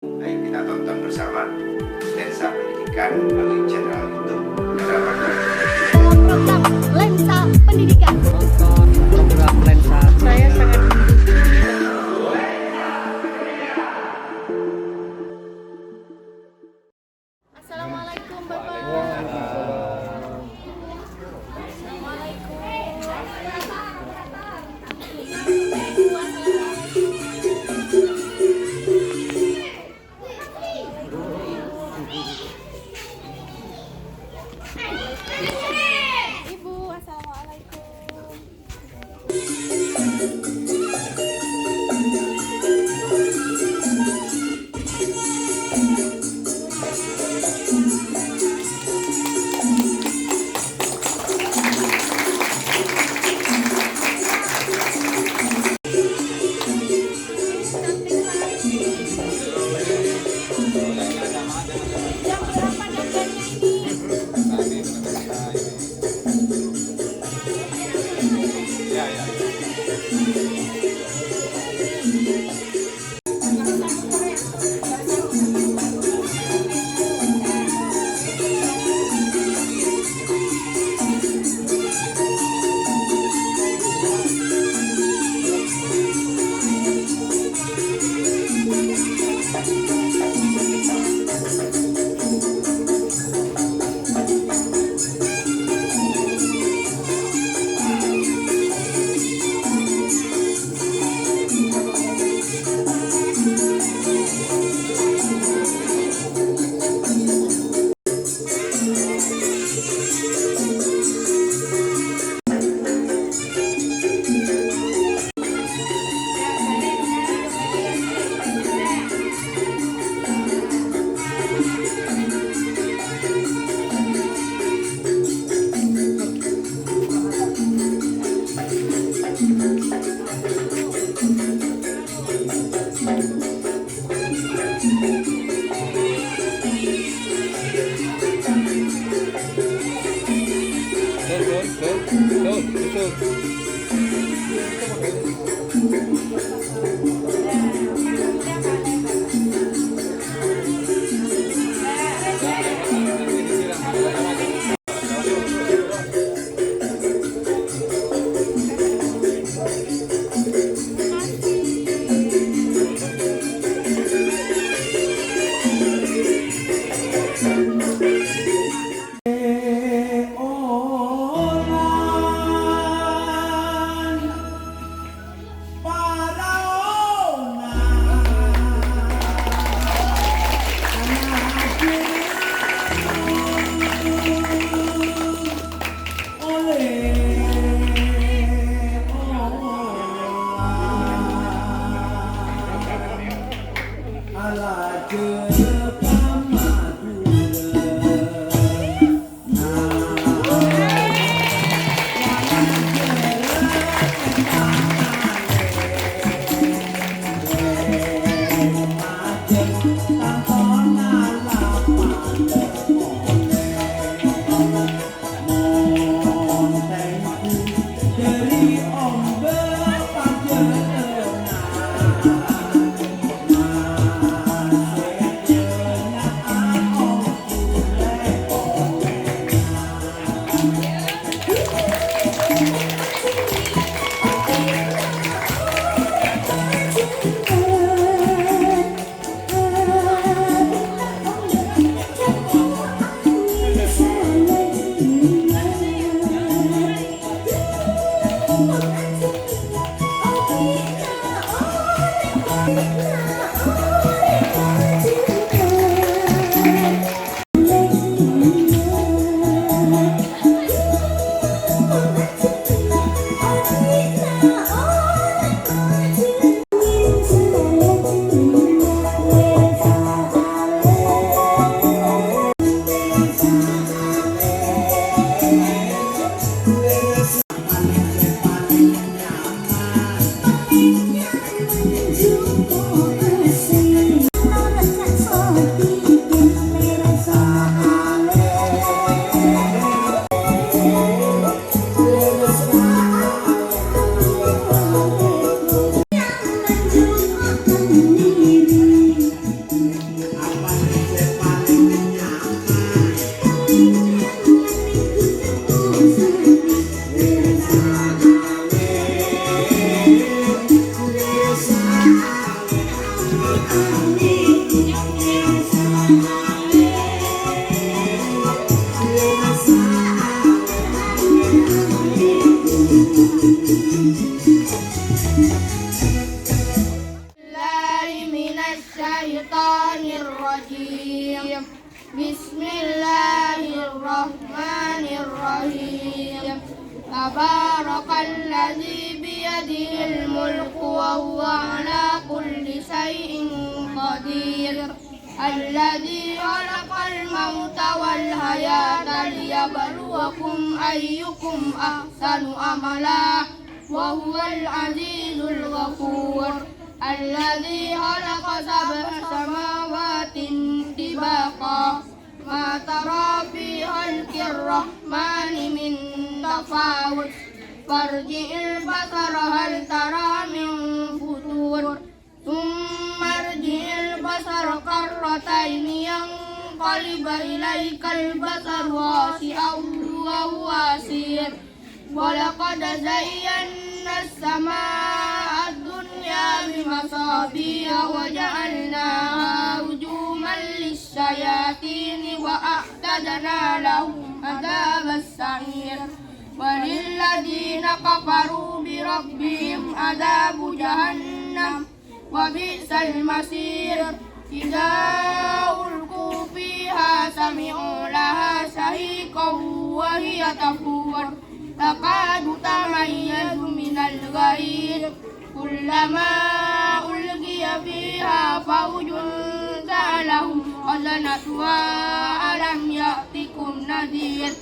Ayo kita tonton bersama Lensa Pendidikan melalui channel YouTube Harapan. Dalam program Lensa Pendidikan. Nonton program Lensa. Saya sangat Assalamualaikum Bapak. Ibu, assalamualaikum. Jam berapa dandannya ini? الشيطان الرجيم بسم الله الرحمن الرحيم تبارك الذي بيده الملك وهو على كل شيء قدير الذي خلق الموت والحياة ليبلوكم أيكم أحسن عملا وهو العزيز الغفور الذي خلق سبع سماوات طباقا ما ترى في خلق الرحمن من تفاوت فارجع البصر هل ترى من فتور ثم ارجع البصر كرتين ينقلب إليك البصر خاسئا وهو حسير ولقد زينا السماء الدنيا بمصابيح وجعلناها رجوما للشياطين وأعتدنا لهم عذاب السعير وللذين كفروا بربهم عذاب جهنم وبئس المصير إذا ألقوا فيها سمعوا لها شهيقا وهي تفور تكاد تميز من الغيظ كلما ألقي فيها فوج سألهم خزنتها ألم يأتكم نذير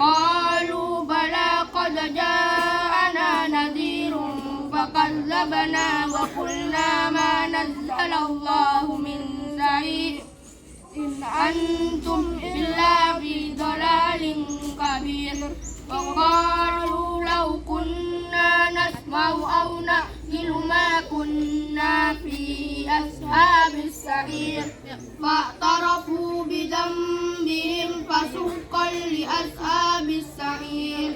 قالوا بلى قد جاءنا نذير فكذبنا وقلنا ما نزل الله من شيء إن أنتم إلا في ضلال كبير وقالوا لو كنا نسمع أو نعقل ما كنا في أصحاب السعير فاعترفوا بذنبهم فسحقا لأصحاب السعير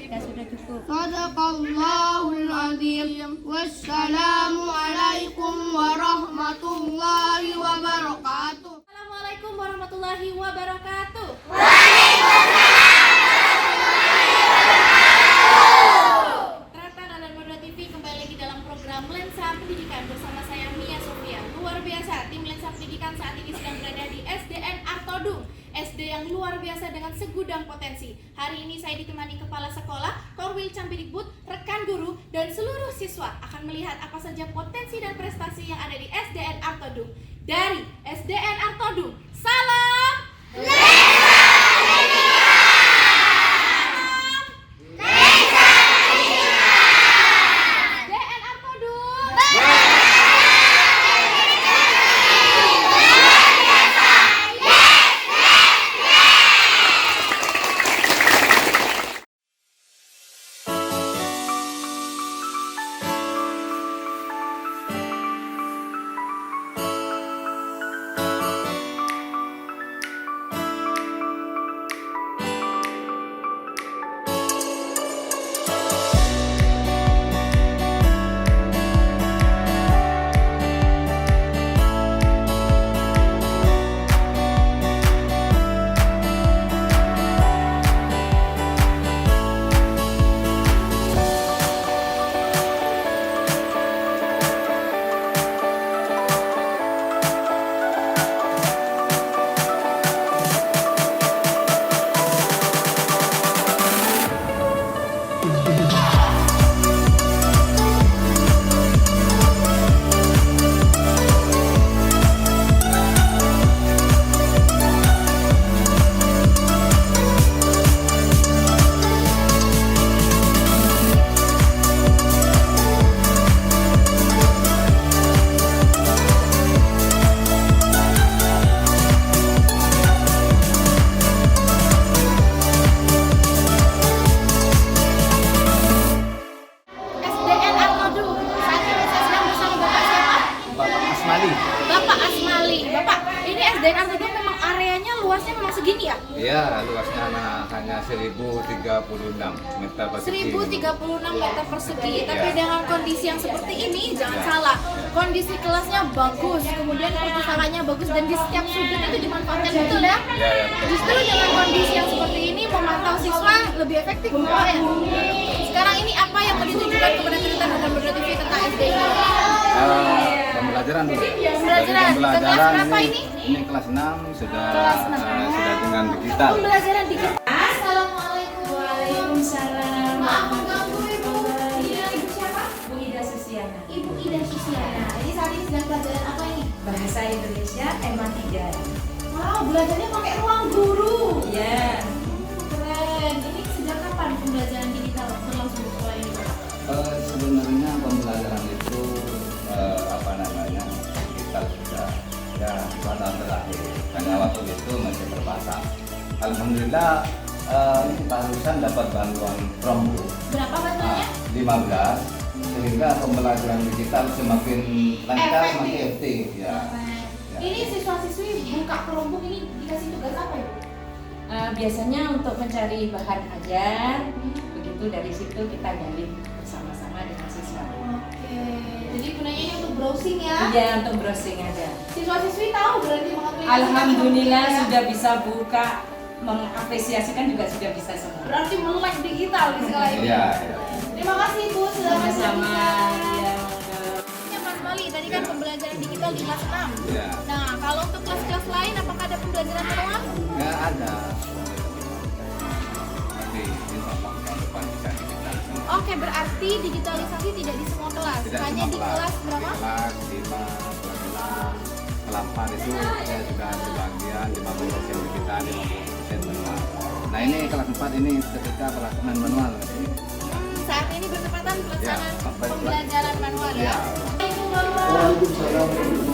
صدق الله العظيم والسلام عليكم ورحمة الله وبركاته. Assalamualaikum warahmatullahi wabarakatuh. Ternyata dan Moda TV kembali lagi dalam program Lensa Pendidikan bersama saya Mia Sofia. Luar biasa, tim Lensa Pendidikan saat ini sedang berada di SDN Artodung, SD yang luar biasa dengan segudang potensi. Hari ini saya ditemani Kepala Sekolah, Korwil Campidikbud, rekan guru, dan seluruh siswa akan melihat apa saja potensi dan prestasi yang ada di SDN Artodung. Dari SDN Artodung, salam SDN Artodung. SDN Artodung. Saat ini saya sedang bersama Bapak siapa? Bapak Asmali. Bapak Asmali. Bapak, ini SDN Artodung memang areanya luasnya memang segini ya? Iya, luasnya hanya 1036 meter persegi. 1036 meter persegi, tapi Iya. dengan kondisi yang seperti ini jangan salah, kondisi kelasnya bagus, kemudian perpustakaannya bagus dan di setiap sudut itu dimanfaatkan betul ya? Iya, ya, betul. Justru dengan kondisi yang seperti ini memantau siswa lebih efektif Bapak ya? Sekarang ini apa yang mau ditunjukkan kepada cerita dan Moda TV tentang SD ini? Pembelajaran dulu. Pembelajaran. Ke kelas berapa ini? Ini kelas 6 sudah Kelas 6. sudah dengan digital. Pembelajaran digital. Assalamualaikum. Waalaikumsalam. Maaf mengganggu Ibu. Ini Ibu siapa? Bu Ida Susiana. Ibu Ida Susiana. Ini saat ini sedang pelajaran apa ini? Bahasa Indonesia MA3. Wow, belajarnya pakai ruang guru. Iya. Keren. Ini sejak kapan pembelajaran digital berlangsung di sekolah ini? Sebenarnya pembelajaran itu apa namanya digital sudah ya 2 tahun terakhir. Karena waktu itu masih terbatas. Alhamdulillah ini barusan dapat bantuan Chromebook Berapa bantuannya? 15 sehingga pembelajaran digital semakin lancar, semakin efektif ya. Ini siswa-siswi buka Chromebook ini dikasih tugas apa Ibu? Biasanya untuk mencari bahan ajar, begitu dari situ kita gali bersama-sama dengan siswa. Oke, jadi gunanya ini untuk browsing ya? Iya, untuk browsing aja. Siswa-siswi tahu berarti mengaplikasikan Alhamdulillah Chromebook ya? sudah bisa buka, mengapresiasikan juga sudah bisa semua. Berarti melek digital di sekolah ini. Iya, iya. Terima kasih Ibu sudah Sama-sama. berbagi. Ya, Ya, Mas Mali, tadi kan pembelajaran digital di kelas 6. Iya. Nah, kalau untuk kelas-kelas lain apakah ada pembelajaran manual? Nggak ada. Tapi insya Allah tahun depan bisa digital semua. Oke, berarti digitalisasi tidak di semua kelas, Tidak hanya semua di kelas berapa? Di kelas 5, kelas 6, kelas 4 itu ya sudah sebagian 50% digital, 50% manual. Nah ini kelas 4 ini ketika pelaksanaan manual. Saat ini bertepatan pelaksanaan Ya, sampai pembelajaran manual ya. Ya. Waalaikumsalam.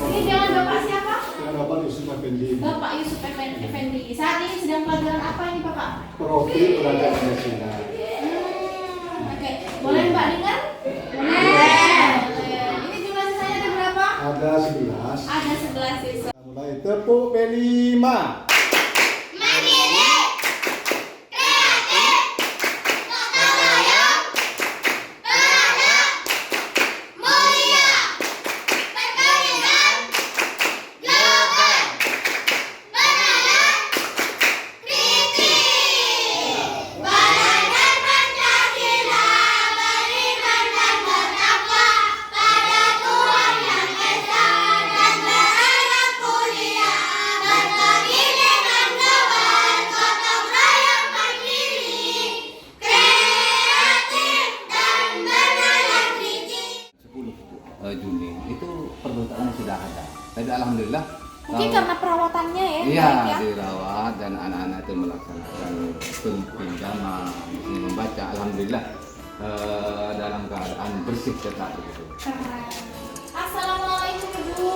Ini dengan Bapak siapa? Dengan Bapak Yusuf Effendi. Bapak Yusuf Effendi. Saat ini sedang pelajaran apa ini Bapak? Profil Perangkat Nasional. Oke, boleh Mbak dengar? Boleh. Ini jumlah sisanya ada berapa? Ada 11. Ada 11 siswa. Kita mulai tepuk P5. Juni itu perpustakaan sudah ada. Tapi alhamdulillah Mungkin kalau- karena perawatannya ya, iya baik ya. dirawat dan anak-anak itu melaksanakan pinjaman membaca. Alhamdulillah dalam keadaan bersih tetap begitu. Keren. Assalamualaikum Ibu.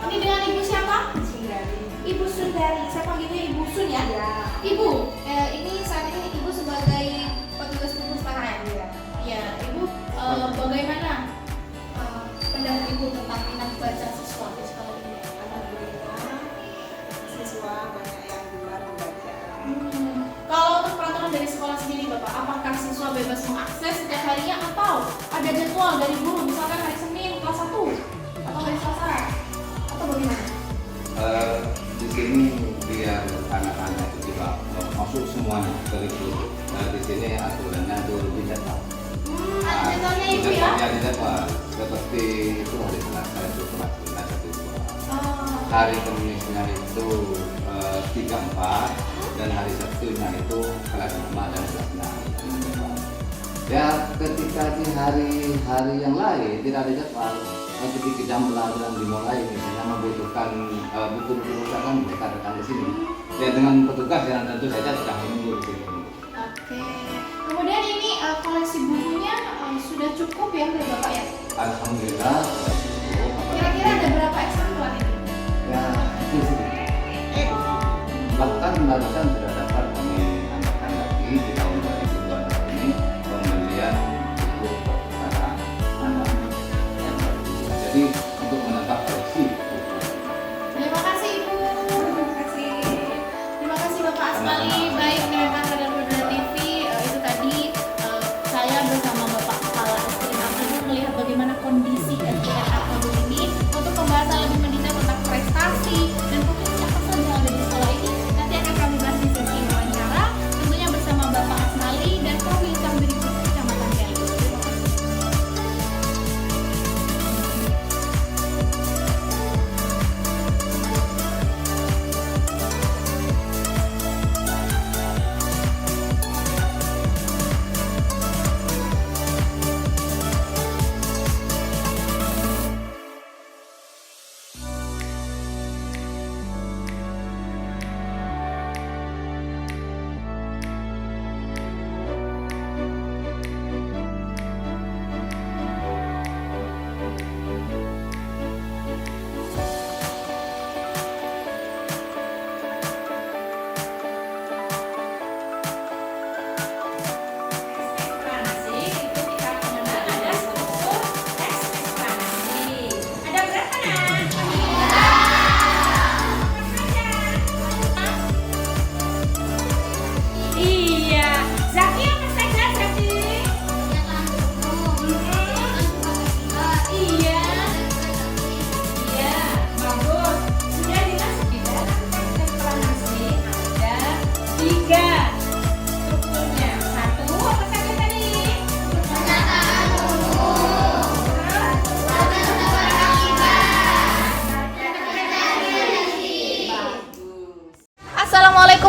Ini dengan Ibu siapa? Ibu Sundari. Saya panggilnya Ibu Sun ya. Ibu, ini saat ini Ibu sebagai petugas perpustakaan. Ya, Ibu bagaimana pendapat Ibu tentang minat baca siswa di sekolah ini? Alhamdulillah siswa banyak yang gemar membaca. Kalau untuk peraturan dari sekolah sendiri Bapak, apakah siswa bebas mengakses setiap harinya atau ada jadwal dari guru, misalkan hari Senin kelas 1 atau hari Selasa atau bagaimana? Di sini biar anak-anak itu juga masuk semuanya ke itu. Di sini aturannya itu lebih jadwal. Ada jadwalnya Ibu ya? Ya di jadwal. Seperti itu hari Selasa itu kelas 1, 2. Oh, Hari Kemisnya itu 3, 4 dan hari Sabtunya itu kelas 5 dan kelas 6. Ya ketika di hari-hari yang lain tidak ada jadwal, ketika jam pelajaran dimulai misalnya membutuhkan buku-buku perpustakaan kita datang ke sini. Ya dengan petugas yang tentu saja sudah menunggu di sini. oke. Kemudian ini koleksi bukunya sudah cukup ya dari Bapak ya? Alhamdulillah sudah cukup. Kira-kira ada berapa eksemplar ini? Ya itu sih. Bahkan barusan sudah dapat kami tambahkan lagi di tahun 2022 ini pembelian buku perpustakaan anak yang baru. Jadi untuk menambah koleksi buku. Terima kasih Ibu. Terima kasih Bapak Asmali. Baik, memang Radar Modern TV itu tadi saya bersama Bapak Kepala SDN Artodung melihat bagaimana kondisi SDN Artodung ini untuk pembahasan lebih mendetail tentang prestasi dan potensi apa saja yang ada di sekolah ini nanti akan kami bahas di sesi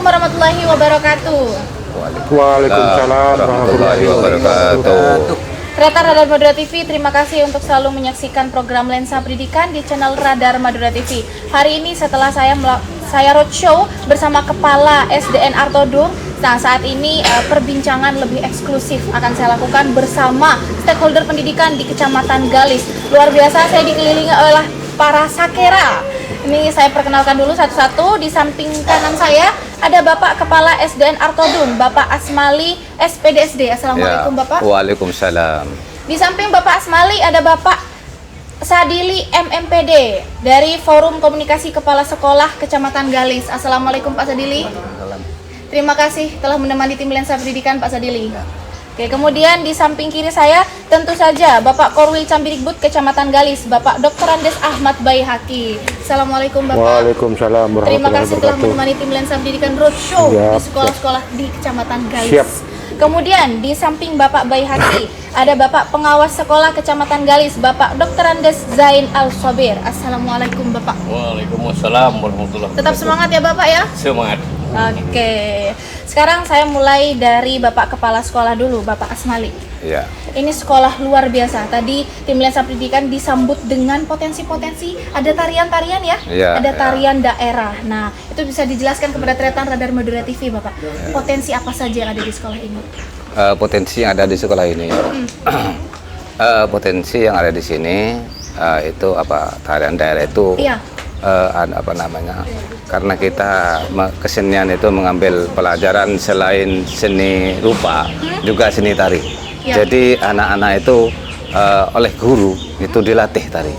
warahmatullahi wabarakatuh. Waalaikumsalam warahmatullahi wabarakatuh. Kreator Radar Madura TV, terima kasih untuk selalu menyaksikan program Lensa Pendidikan di channel Radar Madura TV. Hari ini setelah saya roadshow bersama Kepala SDN Artodung. Nah, saat ini perbincangan lebih eksklusif akan saya lakukan bersama stakeholder pendidikan di Kecamatan Galis. Luar biasa, saya dikelilingi oleh para sakera. Ini saya perkenalkan dulu satu-satu. Di samping kanan saya ada Bapak Kepala SDN Artodung, Bapak Asmali SPDSD. Assalamualaikum Bapak. Waalaikumsalam. Di samping Bapak Asmali ada Bapak Sadili MMPD dari Forum Komunikasi Kepala Sekolah Kecamatan Galis. Assalamualaikum Pak Sadili. Terima kasih telah menemani tim Lensa Pendidikan Pak Sadili. Oke, kemudian di samping kiri saya tentu saja Bapak Korwil Cambirikbud Kecamatan Galis, Bapak Dr. Andes Ahmad Bayhaqi. Assalamualaikum Bapak. Waalaikumsalam warahmatullahi Terima kasih telah wabarakatuh. menemani tim Lensa Pendidikan Roadshow Siap, di sekolah-sekolah di Kecamatan Galis. Siap. Kemudian di samping Bapak Bayhaqi ada Bapak Pengawas Sekolah Kecamatan Galis, Bapak Dr. Andes Zain Al-Sobir. Assalamualaikum Bapak. Waalaikumsalam warahmatullahi wabarakatuh. Tetap semangat ya Bapak ya. Semangat. Oke. Sekarang saya mulai dari Bapak Kepala Sekolah dulu, Bapak Asmali. Ya. Ini sekolah luar biasa. Tadi tim Lensa Pendidikan disambut dengan potensi-potensi. Ada tarian-tarian ya? Iya, Ada iya. tarian daerah. Nah, itu bisa dijelaskan kepada Tretan Radar Madura TV, Bapak. Potensi apa saja yang ada di sekolah ini? Potensi yang ada di sekolah ini. Potensi yang ada di sini itu apa? Tarian daerah itu. Iya. Apa namanya? Karena kita kesenian itu mengambil pelajaran selain seni rupa, juga seni tari. Ya. Jadi anak-anak itu oleh guru itu dilatih tari,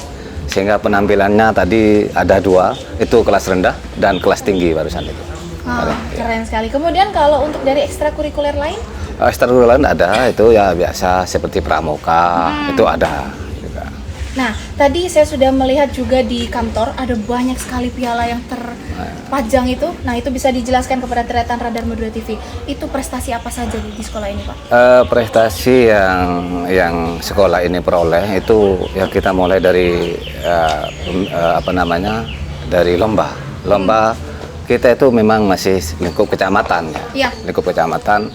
sehingga penampilannya tadi ada dua, itu kelas rendah dan kelas tinggi barusan itu. Ah, Ya. keren sekali. Kemudian kalau untuk dari ekstrakurikuler lain? Ekstrakurikuler ada, itu ya biasa seperti pramuka, itu ada juga. Nah, tadi saya sudah melihat juga di kantor ada banyak sekali piala yang terpajang itu. Nah, itu bisa dijelaskan kepada Tretan Radar Madura TV. Itu prestasi apa saja di sekolah ini, Pak? Prestasi yang sekolah ini peroleh itu yang kita mulai dari apa namanya, dari lomba kita itu memang masih lingkup kecamatan ya. Iya. Lingkup kecamatan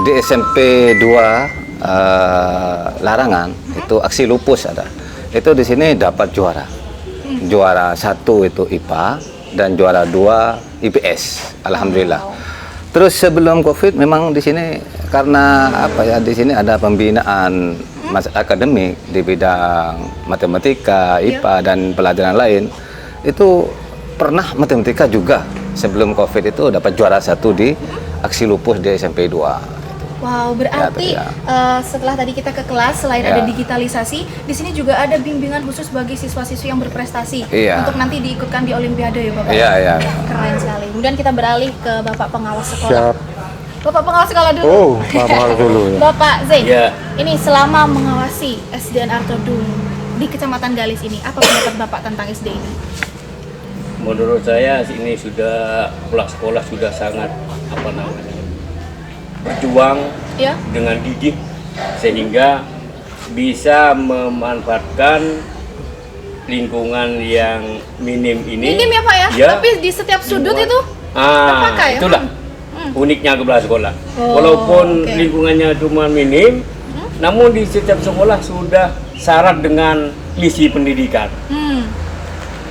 di SMP 2 Larangan itu aksi lupus ada. Itu di sini dapat juara. Juara 1 itu IPA dan juara 2 IPS. Alhamdulillah. Terus sebelum Covid memang di sini karena apa ya, di sini ada pembinaan akademik di bidang matematika, IPA dan pelajaran lain. Itu pernah matematika juga sebelum Covid itu dapat juara 1 di aksi lupus di SMP 2. Wow, berarti Ya. setelah tadi kita ke kelas, selain Ya. ada digitalisasi, di sini juga ada bimbingan khusus bagi siswa-siswi yang berprestasi Iya. untuk nanti diikutkan di Olimpiade ya, Bapak? Iya, iya. Keren sekali. Kemudian kita beralih ke Bapak Pengawas Sekolah. Siap. Bapak Pengawas Sekolah dulu. Oh, maaf dulu ya. Bapak Zain, Ya. ini selama mengawasi SDN Artodung di Kecamatan Galis ini, apa pendapat Bapak tentang SD ini? Menurut saya ini sudah pihak sekolah sudah sangat apa namanya berjuang Ya, dengan gigih sehingga bisa memanfaatkan lingkungan yang minim ini. minim ya Pak ya? Ya. Tapi di setiap sudut Buat- itu terpakai ya? itulah uniknya kepala sekolah. Oh, Walaupun oke. lingkungannya cuma minim, namun di setiap sekolah sudah syarat dengan misi pendidikan,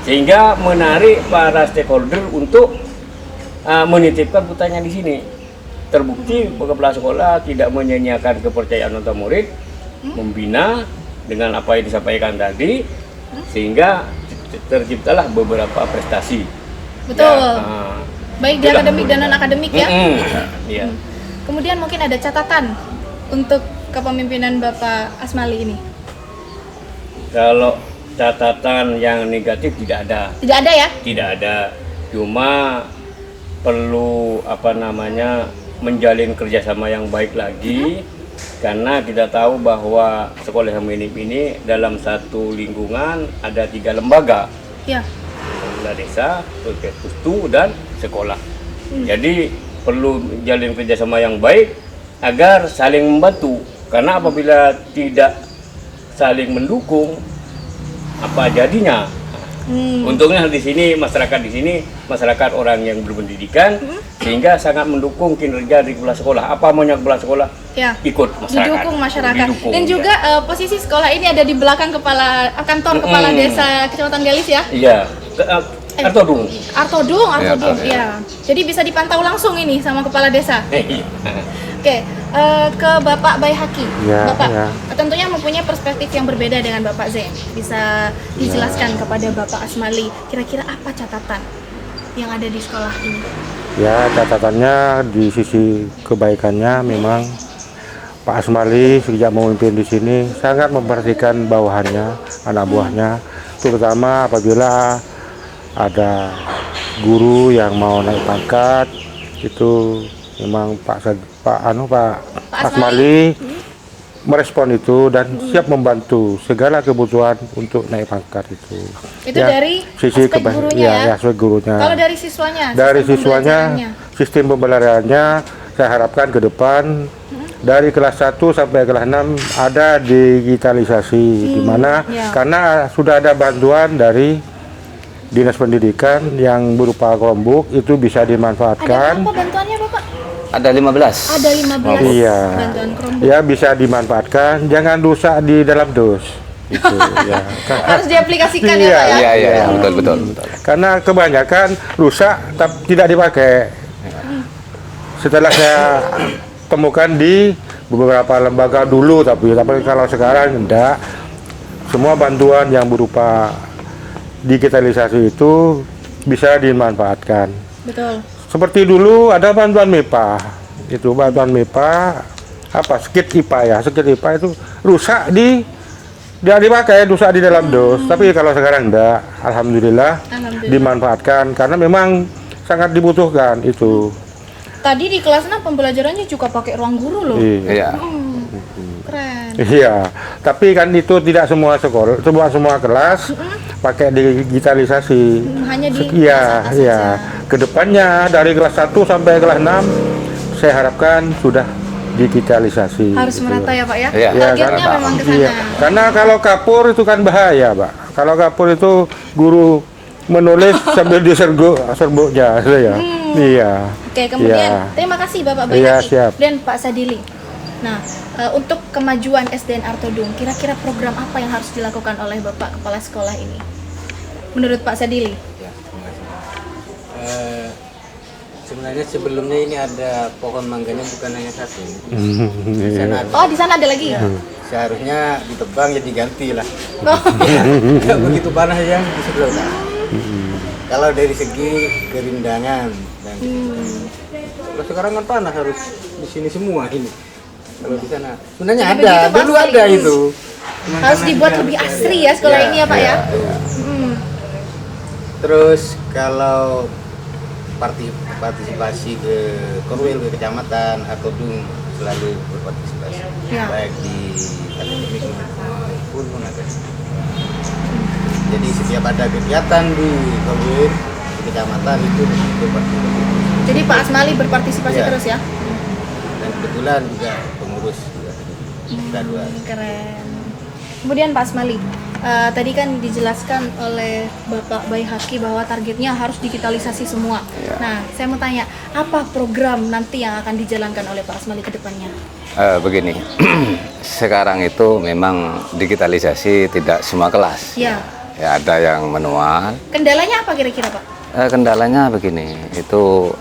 sehingga menarik para stakeholder untuk menitipkan putranya di sini. Terbukti kepala sekolah tidak menyanyiakan kepercayaan antar murid, membina dengan apa yang disampaikan tadi, sehingga terciptalah beberapa prestasi. Betul. Ya, Baik di itulah. akademik dan non akademik ya. Iya. Kemudian mungkin ada catatan untuk kepemimpinan Bapak Asmali ini. Kalau catatan yang negatif tidak ada, Tidak ada ya? tidak ada. Cuma perlu apa namanya menjalin kerjasama yang baik lagi, karena kita tahu bahwa sekolah yang minim ini dalam satu lingkungan ada 3 lembaga, Ya. lembaga desa, puskesmas dan sekolah. Jadi perlu menjalin kerjasama yang baik agar saling membantu. Karena apabila tidak saling mendukung, apa jadinya? Untungnya di sini masyarakat orang yang berpendidikan, sehingga sangat mendukung kinerja di kepala sekolah. Apa maunya kepala sekolah? Ya. Ikut masyarakat. Didukung masyarakat. Didukung, Dan juga posisi sekolah ini ada di belakang kantor kepala desa Kecamatan Galis ya. Iya. Artodung. Artodung, Ya, ya. Jadi bisa dipantau langsung ini sama kepala desa. Iya. Oke, ke Bapak Baihaki. Ya, Bapak ya. tentunya mempunyai perspektif yang berbeda dengan Bapak Zain. Bisa dijelaskan kepada Bapak Asmali, kira-kira apa catatan yang ada di sekolah ini? Ya, catatannya di sisi kebaikannya memang Pak Asmali sejak memimpin di sini sangat memperhatikan bawahannya, anak buahnya, terutama apabila ada guru yang mau naik pangkat, itu memang Pak Asmali merespon itu dan siap membantu segala kebutuhan untuk naik pangkat itu. Itu dari aspek gurunya ya? Aspek gurunya. Kalau dari siswanya? Dari siswanya, sistem pembelajarannya saya harapkan ke depan dari kelas 1 sampai kelas 6 ada digitalisasi di mana karena sudah ada bantuan dari Dinas Pendidikan yang berupa Chromebook itu bisa dimanfaatkan. Ada apa bantuannya Bapak? Ada 15. Ada 15 Iya. bantuan Chromebook. Ya bisa dimanfaatkan, jangan rusak di dalam dos. Itu ya. Harus diaplikasikan ya Pak ya? Iya, betul. Karena kebanyakan rusak tapi tidak dipakai. Setelah saya temukan di beberapa lembaga dulu tapi kalau sekarang enggak. Semua bantuan yang berupa digitalisasi itu bisa dimanfaatkan. Betul. Seperti dulu ada bantuan MIPA. Itu bantuan MIPA skit IPA ya. Skit IPA itu rusak dia dipakai, rusak di dalam dos. Tapi kalau sekarang enggak, alhamdulillah dimanfaatkan karena memang sangat dibutuhkan itu. Tadi di kelas 6 pembelajarannya juga pakai ruang guru loh. Iya. Keren. Iya, tapi kan itu tidak semua sekolah, semua kelas pakai digitalisasi. Hanya di Iya. Kedepannya dari kelas 1 sampai kelas 6 saya harapkan sudah digitalisasi. Harus gitu. merata ya Pak ya? Iya. Targetnya memang ke sana. Iya, karena kalau kapur itu kan bahaya, Pak. Kalau kapur itu guru menulis sambil serbuknya, ya. Iya. Oke, kemudian Iya. terima kasih Bapak Iya, Baihaki siap. dan Pak Sadili. Nah, untuk kemajuan SDN Artodung, kira-kira program apa yang harus dilakukan oleh Bapak Kepala Sekolah ini? Menurut Pak Sadili? Ya, terima kasih. Sebenarnya sebelumnya ini ada pohon mangganya bukan hanya satu. Di sana ada. Oh, di sana ada lagi? Ya, seharusnya ditebang ya diganti lah. Oh. Nggak begitu panas yang di sebelah utara. Kalau dari segi kerindangan dan kalau sekarang kan panas harus di sini semua ini. Kalau di sana sebenarnya Jadi ada, begitu, Pak dulu Asri. ada itu. Cuman Harus karena dibuat kita- lebih asri ya sekolah ini ya Pak ya? Terus kalau partisipasi ke Korwil, ke kecamatan, Artodung selalu berpartisipasi, Ya. baik di akademik maupun non akademik. Jadi setiap ada kegiatan di Korwil, di kecamatan itu berpartisipasi. Jadi Pak Asmali berpartisipasi Iya. terus ya? Dan kebetulan juga pengurus juga kedua. Keren. Kemudian Pak Asmali, tadi kan dijelaskan oleh Bapak Baihaki bahwa targetnya harus digitalisasi semua. Nah, saya mau tanya, apa program nanti yang akan dijalankan oleh Pak Asmali ke depannya? Begini, sekarang itu memang digitalisasi tidak semua kelas. Ya. Ya, ada yang manual. Kendalanya apa kira-kira Pak? Kendalanya begini, itu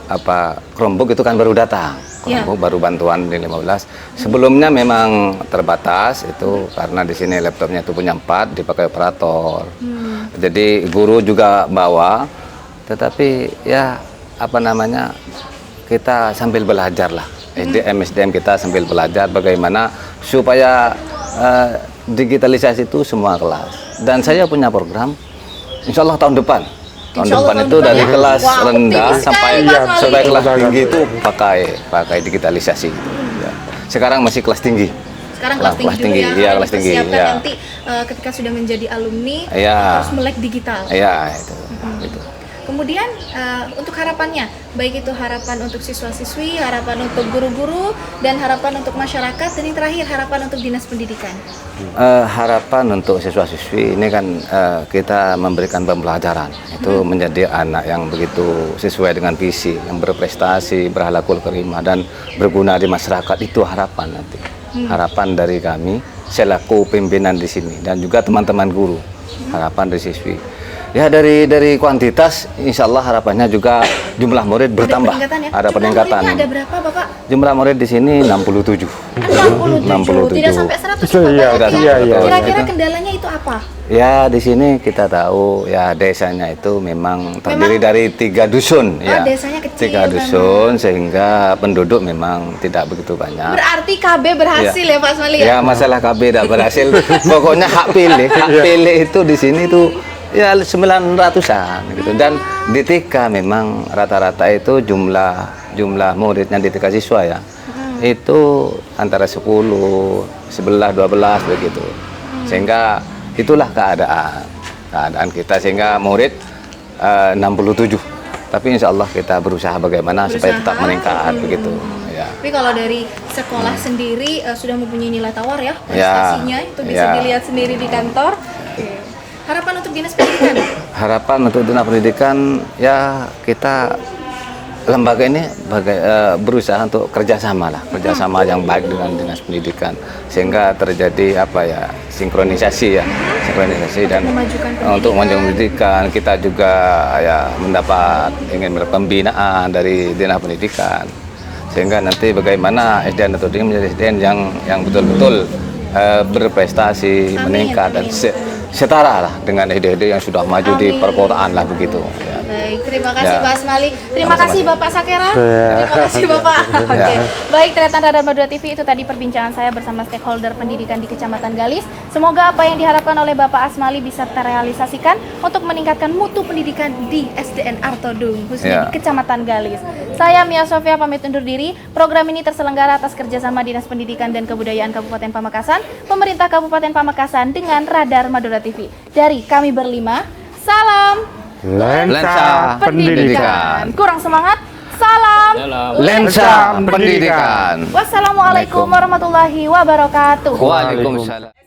Chromebook itu kan baru datang. Ya. Chromebook baru bantuan di 15. Sebelumnya memang terbatas itu karena di sini laptopnya itu punya 4 dipakai operator. Jadi guru juga bawa, tetapi ya kita sambil belajar lah. SDM kita sambil belajar bagaimana supaya digitalisasi itu semua kelas. Dan saya punya program, insya Allah tahun depan. Tahun depan itu dari kelas rendah sampai kelas tinggi itu pakai digitalisasi. Ya. Sekarang masih kelas tinggi. Sekarang kelas tinggi dulu ya, iya, harus kelas tinggi. dipersiapkan Ya. nanti ketika sudah menjadi alumni Iya. harus melek digital. Iya, itu. Kemudian untuk harapannya, baik itu harapan untuk siswa-siswi, harapan untuk guru-guru, dan harapan untuk masyarakat, dan yang terakhir harapan untuk dinas pendidikan. Harapan untuk siswa-siswi ini kan kita memberikan pembelajaran itu menjadi anak yang begitu sesuai dengan visi, yang berprestasi, berakhlakul karimah dan berguna di masyarakat. Itu harapan nanti. Harapan dari kami selaku pimpinan di sini dan juga teman-teman guru. Harapan dari siswi. Ya dari kuantitas, insya Allah harapannya juga jumlah murid bertambah. Ada peningkatan. Ada berapa, Bapak? Jumlah murid di sini 67. 67. Tidak sampai 100 Bapak. Iya. Kira-kira kendalanya itu apa? Ya di sini kita tahu ya desanya itu memang terdiri dari 3 dusun. Ya. Desanya kecil. 3 dusun sehingga penduduk memang tidak begitu banyak. Berarti KB berhasil ya Pak Asmali? Ya masalah KB tidak berhasil. Pokoknya hak pilih itu di sini tuh ya 900-an gitu. Dan di TK memang rata-rata itu jumlah muridnya di TK siswa ya itu antara 10, 11, 12 begitu. Sehingga itulah keadaan kita, sehingga murid 67. Tapi insya Allah kita berusaha bagaimana supaya tetap meningkat begitu. Ya. Tapi kalau dari sekolah sendiri sudah mempunyai nilai tawar ya prestasinya, itu bisa dilihat sendiri di kantor. Harapan untuk dinas pendidikan? Harapan untuk dinas pendidikan ya kita lembaga ini berusaha untuk kerjasama yang baik dengan dinas pendidikan sehingga terjadi sinkronisasi dan untuk memajukan pendidikan. Kita juga ya ingin mendapat pembinaan dari dinas pendidikan sehingga nanti bagaimana SDN atau menjadi SDN yang betul-betul berprestasi, meningkat dan setara lah dengan SDN yang sudah maju di perkotaan lah begitu. Ya. Baik, terima kasih Pak Asmali. Terima kasih Bapak Sakera. Terima kasih Bapak. Oke. Baik, Tretan Radar Madura TV, itu tadi perbincangan saya bersama stakeholder pendidikan di Kecamatan Galis. Semoga apa yang diharapkan oleh Bapak Asmali bisa terrealisasikan untuk meningkatkan mutu pendidikan di SDN Artodung, khususnya di Kecamatan Galis. Saya Mia Sofia pamit undur diri. Program ini terselenggara atas kerjasama Dinas Pendidikan dan Kebudayaan Kabupaten Pamekasan, Pemerintah Kabupaten Pamekasan dengan Radar Madura TV. Dari kami berlima, salam Lensa Pendidikan. Kurang semangat, salam Lensa Pendidikan. Wassalamualaikum warahmatullahi wabarakatuh. Waalaikumsalam.